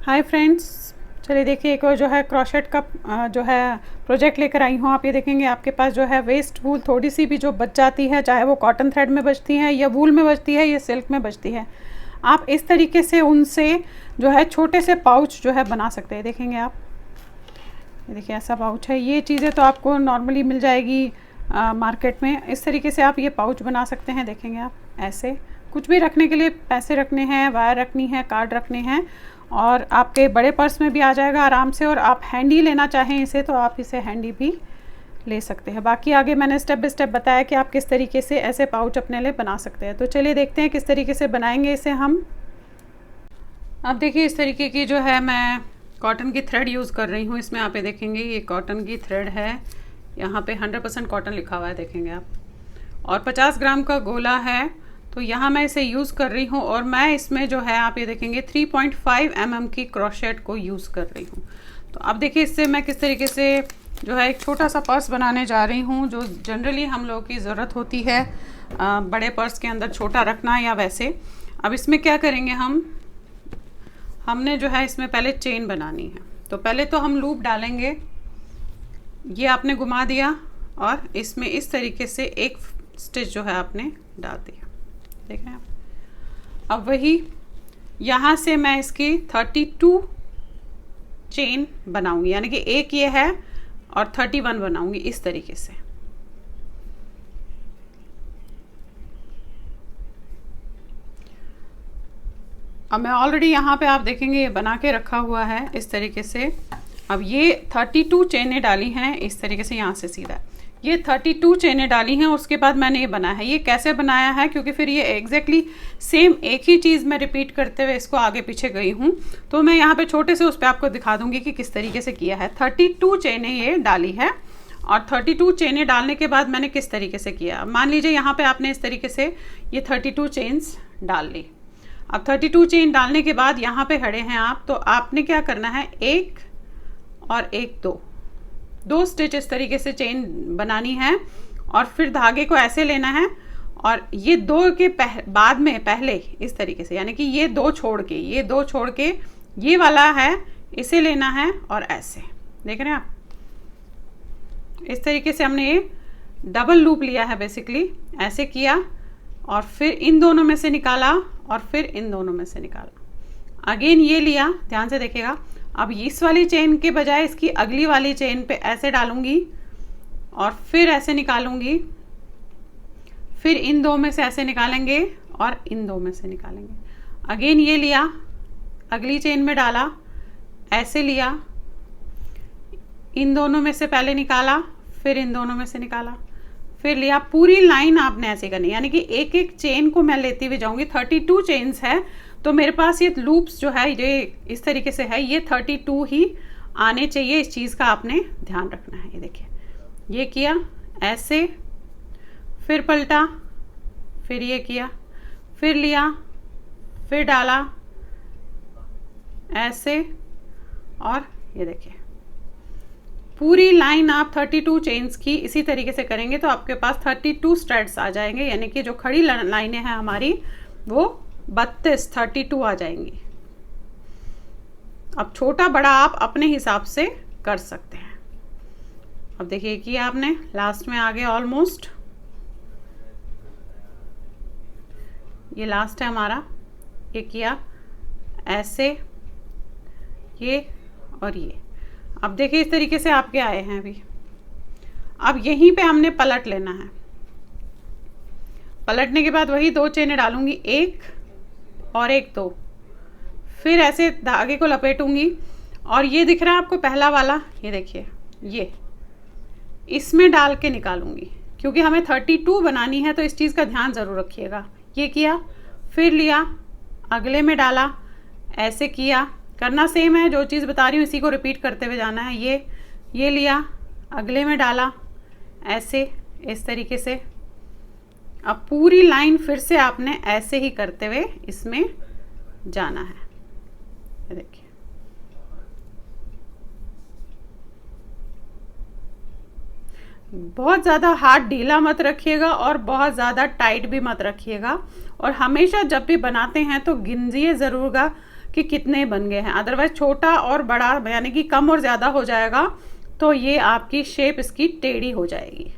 Hi friends, चलिए देखिए एक और जो है क्रोशेट का जो है प्रोजेक्ट लेकर आई हूँ। आप ये देखेंगे आपके पास जो है वेस्ट वूल थोड़ी सी भी जो बच जाती है, चाहे वो कॉटन थ्रेड में बचती है या वूल में बचती है या सिल्क में बचती है, आप इस तरीके से उनसे जो है छोटे से पाउच जो है बना सकते हैं। देखेंगे आप, ये देखिए ऐसा पाउच है। ये चीज़ें तो आपको नॉर्मली मिल जाएगी मार्केट में। इस तरीके से आप ये पाउच बना सकते हैं। देखेंगे आप, ऐसे कुछ भी रखने के लिए, पैसे रखने हैं, वायर रखनी है, कार्ड रखने हैं, और आपके बड़े पर्स में भी आ जाएगा आराम से। और आप हैंडी लेना चाहें इसे तो आप इसे हैंडी भी ले सकते हैं। बाकी आगे मैंने स्टेप बाय स्टेप बताया कि आप किस तरीके से ऐसे पाउच अपने लिए बना सकते हैं। तो चलिए देखते हैं किस तरीके से बनाएंगे इसे हम। अब देखिए इस तरीके की जो है मैं कॉटन की थ्रेड यूज़ कर रही हूँ। इसमें आप ये देखेंगे ये कॉटन की थ्रेड है, यहाँ पे 100% कॉटन लिखा हुआ है, देखेंगे आप। और 50 ग्राम का गोला है, तो यहाँ मैं इसे यूज़ कर रही हूँ। और मैं इसमें जो है आप ये देखेंगे 3.5 mm की क्रोशेट को यूज़ कर रही हूँ। तो अब देखिए इससे मैं किस तरीके से जो है एक छोटा सा पर्स बनाने जा रही हूँ, जो जनरली हम लोगों की ज़रूरत होती है बड़े पर्स के अंदर छोटा रखना या वैसे। अब इसमें क्या करेंगे हमने जो है इसमें पहले चेन बनानी है। तो पहले तो हम लूप डालेंगे, ये आपने घुमा दिया और इसमें इस तरीके से एक स्टिच जो है आपने डाल दिया, देख रहे हैं आप। अब वही यहाँ से मैं इसकी 32 चेन बनाऊंगी, यानी कि एक ये है और 31 बनाऊंगी इस तरीके से। अब मैं ऑलरेडी यहाँ पे आप देखेंगे ये बना के रखा हुआ है इस तरीके से। अब ये 32 चेनें डाली हैं इस तरीके से, यहाँ से सीधा ये 32 चेनें डाली हैं। उसके बाद मैंने ये बनाया है। ये कैसे बनाया है, क्योंकि फिर ये एग्जैक्टली सेम एक ही चीज़ मैं रिपीट करते हुए इसको आगे पीछे गई हूँ, तो मैं यहाँ पे छोटे से उस पर आपको दिखा दूँगी कि किस तरीके से किया है। 32 चेनें ये डाली है, और 32 चेनें डालने के बाद मैंने किस तरीके से किया। मान लीजिए यहाँ पर आपने इस तरीके से ये 32 चेन्स डाल ली। अब 32 चेन डालने के बाद यहाँ पे खड़े हैं आप, तो आपने क्या करना है, एक और एक दो स्टिच इस तरीके से चेन बनानी है। और फिर धागे को ऐसे लेना है, और ये दो के बाद में पहले इस तरीके से, यानी कि ये दो छोड़ के ये वाला है इसे लेना है, और ऐसे देख रहे हैं आप। इस तरीके से हमने ये डबल लूप लिया है बेसिकली, ऐसे किया और फिर इन दोनों में से निकाला और फिर इन दोनों में से निकाला। अगेन ये लिया, ध्यान से देखिएगा। अब इस वाली चेन के बजाय इसकी अगली वाली चेन पे ऐसे डालूंगी और फिर ऐसे निकालूंगी, फिर इन दो में से ऐसे निकालेंगे और इन दो में से निकालेंगे। अगेन ये लिया, अगली चेन में डाला, ऐसे लिया, इन दोनों में से पहले निकाला, फिर इन दोनों में से निकाला, फिर लिया। पूरी लाइन आपने ऐसे करनी, यानी कि एक एक चेन को मैं लेती हुई जाऊंगी। 32 चेन्स है, तो मेरे पास ये लूप्स जो है ये इस तरीके से है, ये 32 ही आने चाहिए। इस चीज़ का आपने ध्यान रखना है। ये देखिए, ये किया ऐसे, फिर पलटा, फिर ये किया, फिर लिया, फिर डाला ऐसे, और ये देखिए पूरी लाइन आप 32 चेन्स की इसी तरीके से करेंगे तो आपके पास 32 स्ट्रैड्स आ जाएंगे, यानी कि जो खड़ी लाइनें हैं हमारी वो 32 आ जाएंगी। अब छोटा बड़ा आप अपने हिसाब से कर सकते हैं। अब देखिए कि आपने लास्ट में आ गए ऑलमोस्ट, ये लास्ट है हमारा। ये किया ऐसे, ये और ये। अब देखिए इस तरीके से आपके आए हैं अभी। अब यहीं पे हमने पलट लेना है। पलटने के बाद वही दो चेनें डालूंगी, एक और एक, दो, फिर ऐसे धागे को लपेटूंगी। और ये दिख रहा है आपको पहला वाला, ये देखिए, ये इसमें डाल के निकालूंगी, क्योंकि हमें 32 बनानी है, तो इस चीज़ का ध्यान ज़रूर रखिएगा। ये किया, फिर लिया, अगले में डाला, ऐसे किया। करना सेम है, जो चीज़ बता रही हूँ इसी को रिपीट करते हुए जाना है। ये लिया, अगले में डाला, ऐसे इस तरीके से। अब पूरी लाइन फिर से आपने ऐसे ही करते हुए इसमें जाना है। देखिए बहुत ज़्यादा हाथ ढीला मत रखिएगा और बहुत ज़्यादा टाइट भी मत रखिएगा। और हमेशा जब भी बनाते हैं तो गिनजिए ज़रूर कि कितने बन गए हैं, अदरवाइज छोटा और बड़ा यानी कि कम और ज़्यादा हो जाएगा तो ये आपकी शेप इसकी टेढ़ी हो जाएगी।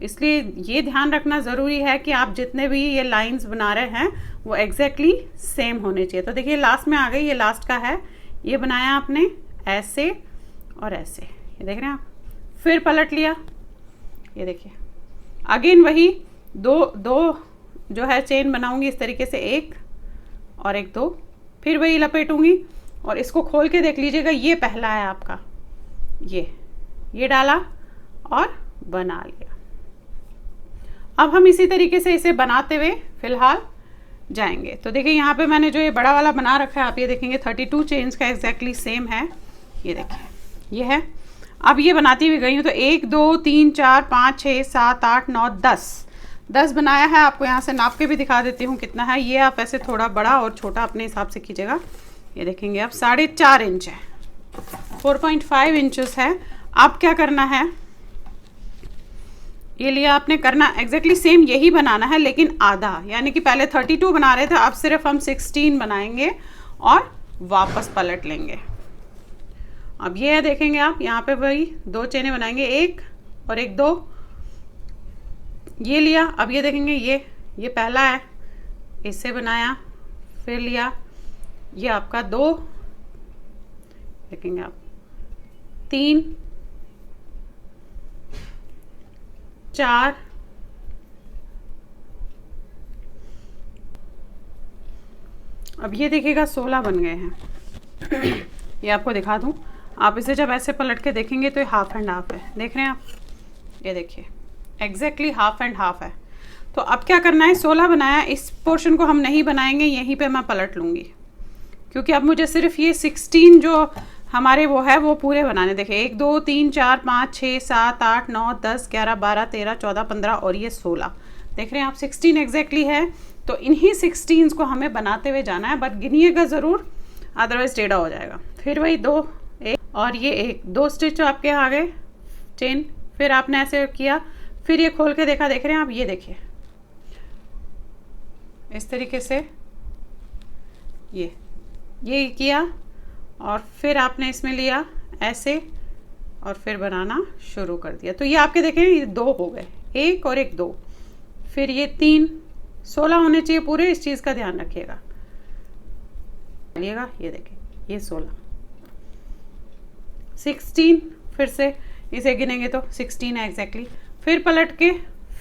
इसलिए ये ध्यान रखना ज़रूरी है कि आप जितने भी ये लाइंस बना रहे हैं वो एग्जैक्टली सेम होने चाहिए। तो देखिए लास्ट में आ गई, ये लास्ट का है, ये बनाया आपने ऐसे और ऐसे, ये देख रहे हैं आप, फिर पलट लिया, ये देखिए अगेन वही दो जो है चेन बनाऊंगी इस तरीके से, एक और एक, दो, फिर वही लपेटूंगी और इसको खोल के देख लीजिएगा, ये पहला है आपका, ये डाला और बना लिया। अब हम इसी तरीके से इसे बनाते हुए फिलहाल जाएंगे। तो देखिए यहाँ पे मैंने जो ये बड़ा वाला बना रखा है, आप ये देखेंगे 32 चेन्स का एग्जैक्टली सेम है, ये देखिए ये है। अब ये बनाती हुई गई हूँ तो 1 2 3 4 5 6 7 8 9 10 बनाया है। आपको यहाँ से नाप के भी दिखा देती हूँ कितना है। ये आप ऐसे थोड़ा बड़ा और छोटा अपने हिसाब से कीजिएगा। ये देखेंगे आप 4.5 इंच है, 4.5 इंचेस है। अब क्या करना है, ये लिया आपने, करना एग्जैक्टली सेम यही बनाना है लेकिन आधा, यानी कि पहले 32 बना रहे थे, अब सिर्फ हम 16 बनाएंगे और वापस पलट लेंगे। अब ये है, देखेंगे आप यहाँ पे वही 2 चेनें बनाएंगे, एक और एक, 2, ये लिया। अब ये देखेंगे ये पहला है, इससे बनाया, फिर लिया, ये आपका 2, देखेंगे आप 3 4, अब ये देखिएगा 16 बन गए हैं। ये आपको दिखा दूं, आप इसे जब ऐसे पलट के देखेंगे तो ये हाफ एंड हाफ है, देख रहे हैं आप, ये देखिए एग्जैक्टली हाफ एंड हाफ है। तो अब क्या करना है, 16 बनाया, इस पोर्शन को हम नहीं बनाएंगे, यहीं पे मैं पलट लूँगी क्योंकि अब मुझे सिर्फ ये 16 जो हमारे वो है वो पूरे बनाने। देखिए 1 2 3 4 5 6 7 8 9 10 11 12 13 14 15 और ये 16, देख रहे हैं आप 16 एग्जैक्टली है। तो इन्हीं 16 को हमें बनाते हुए जाना है, बट गिनिएगा ज़रूर अदरवाइज टेढ़ा हो जाएगा। फिर वही 2 1 और ये 1, 2 स्टिच आपके आ गए चेन, फिर आपने ऐसे किया, फिर ये खोल के देखा, देख रहे हैं आप, ये देखिए इस तरीके से ये किया और फिर आपने इसमें लिया ऐसे और फिर बनाना शुरू कर दिया। तो ये आपके देखें ये 2 हो गए, 1 और 1 2, फिर ये 3, 16 होने चाहिए पूरे, इस चीज़ का ध्यान रखिएगा। ये देखिए ये 16, 16, फिर से इसे गिनेंगे तो 16 है एग्जैक्टली, फिर पलट के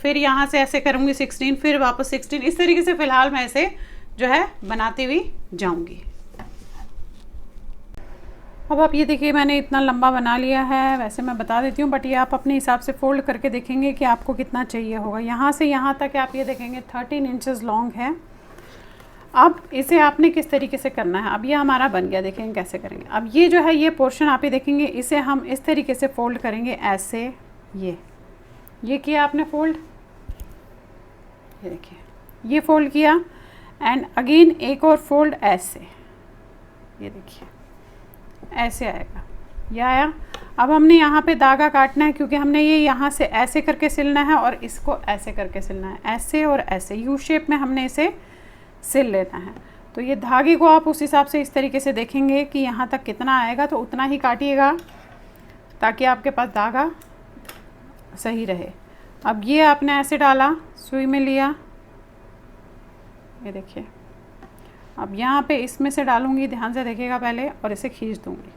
फिर यहाँ से ऐसे करूँगी 16, फिर वापस 16, इस तरीके से फिलहाल मैं इसे जो है बनाती हुई जाऊँगी। अब आप ये देखिए मैंने इतना लंबा बना लिया है, वैसे मैं बता देती हूँ, बट ये आप अपने हिसाब से फोल्ड करके देखेंगे कि आपको कितना चाहिए होगा। यहाँ से यहाँ तक आप ये देखेंगे 13 इंचेस लॉन्ग है। अब इसे आपने किस तरीके से करना है, अब ये हमारा बन गया, देखेंगे कैसे करेंगे। अब ये जो है ये पोर्शन आप ये देखेंगे, इसे हम इस तरीके से फोल्ड करेंगे ऐसे, ये किया आपने फोल्ड, ये देखिए ये फोल्ड किया एंड अगेन एक और फोल्ड ऐसे, ये देखिए ऐसे आएगा, ये आया। अब हमने यहाँ पे धागा काटना है क्योंकि हमने ये यहाँ से ऐसे करके सिलना है और इसको ऐसे करके सिलना है, ऐसे और ऐसे यू शेप में हमने इसे सिल लेना है। तो ये धागे को आप उस हिसाब से इस तरीके से देखेंगे कि यहाँ तक कितना आएगा तो उतना ही काटिएगा ताकि आपके पास धागा सही रहे। अब ये आपने ऐसे डाला, सुई में लिया, ये देखिए। अब यहाँ पे इसमें से डालूंगी, ध्यान से देखिएगा पहले, और इसे खींच दूंगी।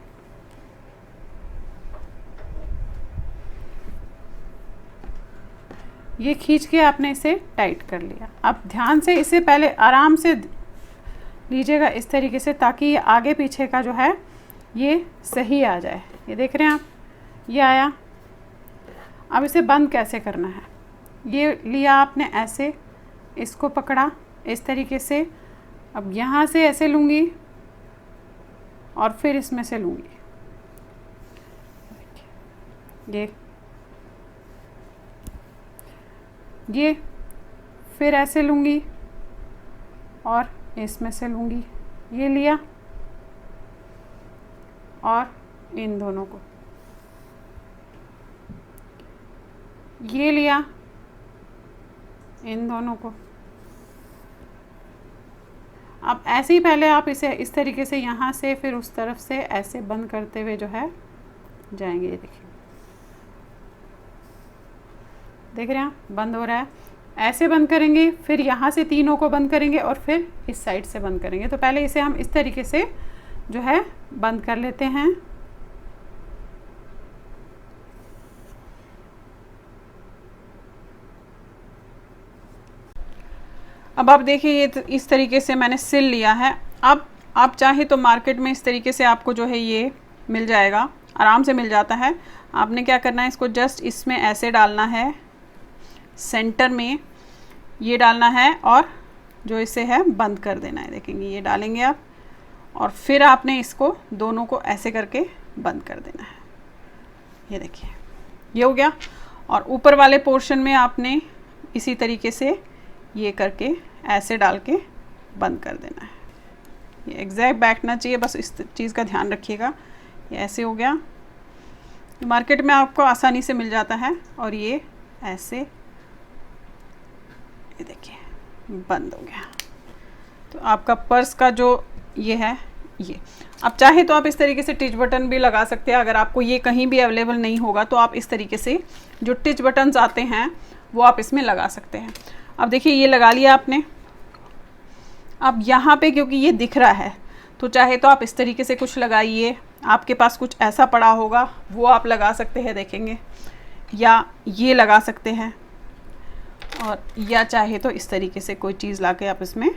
ये खींच के आपने इसे टाइट कर लिया। अब ध्यान से इसे पहले आराम से लीजिएगा इस तरीके से ताकि ये आगे पीछे का जो है ये सही आ जाए। ये देख रहे हैं आप, ये आया। अब इसे बंद कैसे करना है, ये लिया आपने ऐसे, इसको पकड़ा इस तरीके से। अब यहाँ से ऐसे लूँगी और फिर इसमें से लूँगी, ये फिर ऐसे लूँगी और इसमें से लूँगी, ये लिया और इन दोनों को ये लिया, इन दोनों को। अब ऐसे ही पहले आप इसे इस तरीके से यहाँ से फिर उस तरफ से ऐसे बंद करते हुए जो है जाएंगे। ये देखिए, देख रहे हैं बंद हो रहा है। ऐसे बंद करेंगे, फिर यहाँ से तीनों को बंद करेंगे और फिर इस साइड से बंद करेंगे। तो पहले इसे हम इस तरीके से जो है बंद कर लेते हैं। अब आप देखिए ये इस तरीके से मैंने सिल लिया है। अब आप चाहे तो मार्केट में इस तरीके से आपको जो है ये मिल जाएगा, आराम से मिल जाता है। आपने क्या करना है, इसको जस्ट इसमें ऐसे डालना है, सेंटर में ये डालना है और जो इसे है बंद कर देना है। देखेंगे ये डालेंगे आप और फिर आपने इसको दोनों को ऐसे करके बंद कर देना है। ये देखिए ये हो गया। और ऊपर वाले पोर्शन में आपने इसी तरीके से ये करके ऐसे डाल के बंद कर देना है। ये एग्जैक्ट बैठना चाहिए, बस इस चीज़ का ध्यान रखिएगा। ये ऐसे हो गया, मार्केट में आपको आसानी से मिल जाता है। और ये ऐसे, ये देखिए बंद हो गया। तो आपका पर्स का जो ये है ये, आप चाहे तो आप इस तरीके से टिच बटन भी लगा सकते हैं। अगर आपको ये कहीं भी अवेलेबल नहीं होगा तो आप इस तरीके से जो टिच बटन्स आते हैं वो आप इसमें लगा सकते हैं। अब देखिए ये लगा लिया आपने। अब यहाँ पे क्योंकि ये दिख रहा है तो चाहे तो आप इस तरीके से कुछ लगाइए। आपके पास कुछ ऐसा पड़ा होगा वो आप लगा सकते हैं, देखेंगे, या ये लगा सकते हैं, और या चाहे तो इस तरीके से कोई चीज़ लाके आप इसमें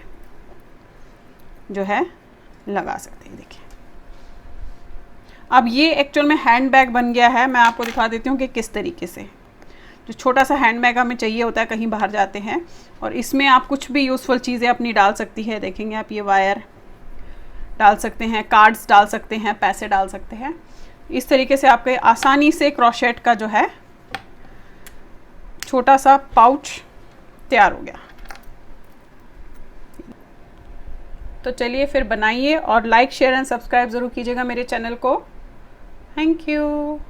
जो है लगा सकते हैं। देखिए अब ये एक्चुअल में हैंड बैग बन गया है। मैं आपको दिखा देती हूँ कि किस तरीके से, जो छोटा सा हैंड बैग हमें चाहिए होता है कहीं बाहर जाते हैं, और इसमें आप कुछ भी यूज़फुल चीज़ें अपनी डाल सकती है। देखेंगे आप ये वायर डाल सकते हैं, कार्ड्स डाल सकते हैं, पैसे डाल सकते हैं। इस तरीके से आपके आसानी से क्रोशेट का जो है छोटा सा पाउच तैयार हो गया। तो चलिए फिर बनाइए और लाइक शेयर एंड सब्सक्राइब ज़रूर कीजिएगा मेरे चैनल को। Thank you.